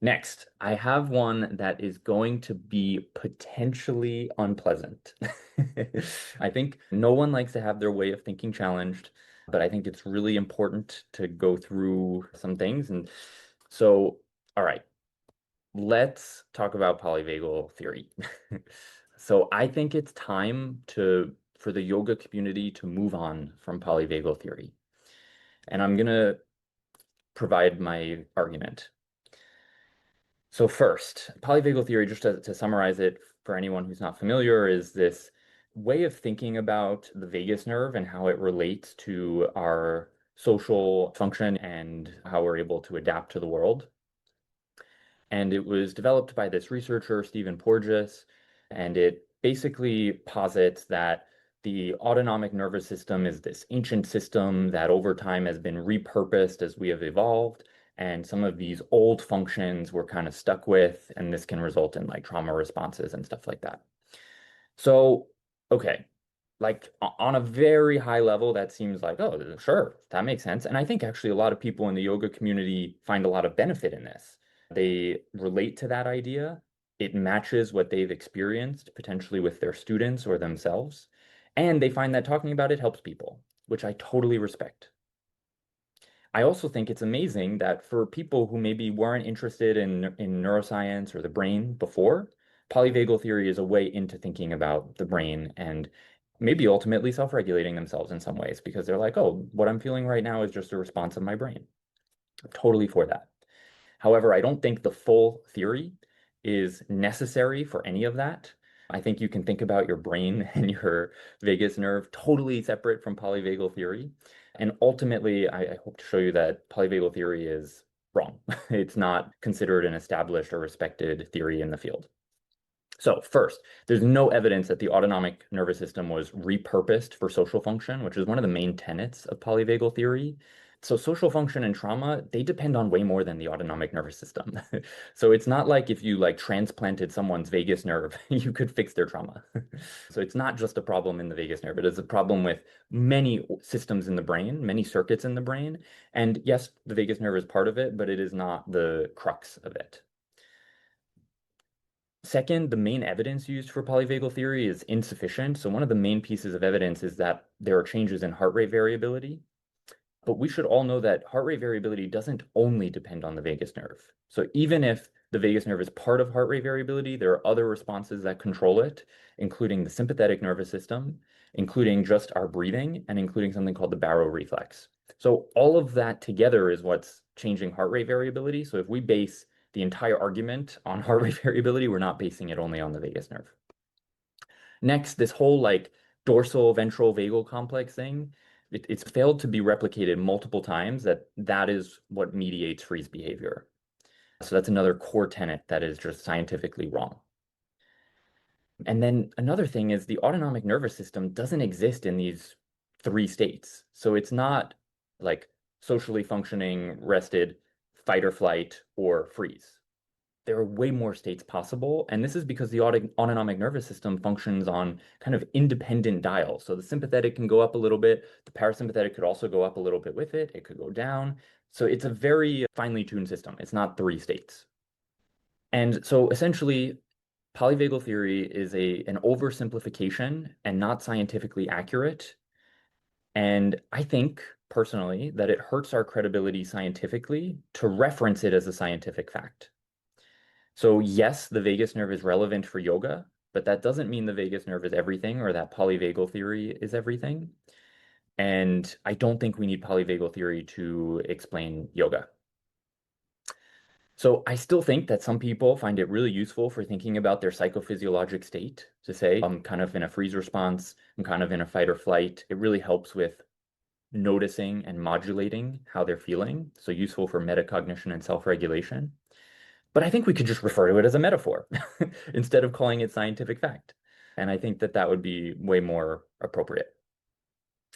Next, I have one that is going to be potentially unpleasant. I think no one likes to have their way of thinking challenged, but I think it's really important to go through some things. And so, all right, let's talk about polyvagal theory. So I think it's time for the yoga community to move on from polyvagal theory. And I'm going to provide my argument. So first, polyvagal theory, just to summarize it for anyone who's not familiar, is this way of thinking about the vagus nerve and how it relates to our social function and how we're able to adapt to the world. And it was developed by this researcher, Stephen Porges, and it basically posits that the autonomic nervous system is this ancient system that over time has been repurposed as we have evolved. And some of these old functions we're kind of stuck with, and this can result in like trauma responses and stuff like that. So, okay, like on a very high level, that seems like, oh, sure, that makes sense. And I think actually a lot of people in the yoga community find a lot of benefit in this. They relate to that idea. It matches what they've experienced potentially with their students or themselves. And they find that talking about it helps people, which I totally respect. I also think it's amazing that for people who maybe weren't interested in neuroscience or the brain before, polyvagal theory is a way into thinking about the brain and maybe ultimately self-regulating themselves in some ways because they're like, oh, what I'm feeling right now is just a response of my brain. I'm totally for that. However, I don't think the full theory is necessary for any of that. I think you can think about your brain and your vagus nerve totally separate from polyvagal theory. And ultimately, I hope to show you that polyvagal theory is wrong. It's not considered an established or respected theory in the field. So first, there's no evidence that the autonomic nervous system was repurposed for social function, which is one of the main tenets of polyvagal theory. So social function and trauma, they depend on way more than the autonomic nervous system. So it's not like if you like transplanted someone's vagus nerve, you could fix their trauma. So it's not just a problem in the vagus nerve. It is a problem with many systems in the brain, many circuits in the brain. And yes, the vagus nerve is part of it, but it is not the crux of it. Second, the main evidence used for polyvagal theory is insufficient. So one of the main pieces of evidence is that there are changes in heart rate variability. But we should all know that heart rate variability doesn't only depend on the vagus nerve. So even if the vagus nerve is part of heart rate variability, there are other responses that control it, including the sympathetic nervous system, including just our breathing, and including something called the baroreflex. So all of that together is what's changing heart rate variability. So if we base the entire argument on heart rate variability, we're not basing it only on the vagus nerve. Next, this whole like dorsal ventral vagal complex thing, it's failed to be replicated multiple times that is what mediates freeze behavior. So that's another core tenet that is just scientifically wrong. And then another thing is the autonomic nervous system doesn't exist in these three states. So it's not like socially functioning, rested, fight or flight, or freeze. There are way more states possible. And this is because the autonomic nervous system functions on kind of independent dials. So the sympathetic can go up a little bit. The parasympathetic could also go up a little bit with it. It could go down. So it's a very finely tuned system. It's not three states. And so essentially, polyvagal theory is an oversimplification and not scientifically accurate. And I think personally that it hurts our credibility scientifically to reference it as a scientific fact. So yes, the vagus nerve is relevant for yoga, but that doesn't mean the vagus nerve is everything or that polyvagal theory is everything. And I don't think we need polyvagal theory to explain yoga. So I still think that some people find it really useful for thinking about their psychophysiologic state to say, I'm kind of in a freeze response, I'm kind of in a fight or flight. It really helps with noticing and modulating how they're feeling. So useful for metacognition and self-regulation. But I think we could just refer to it as a metaphor instead of calling it scientific fact. And I think that that would be way more appropriate.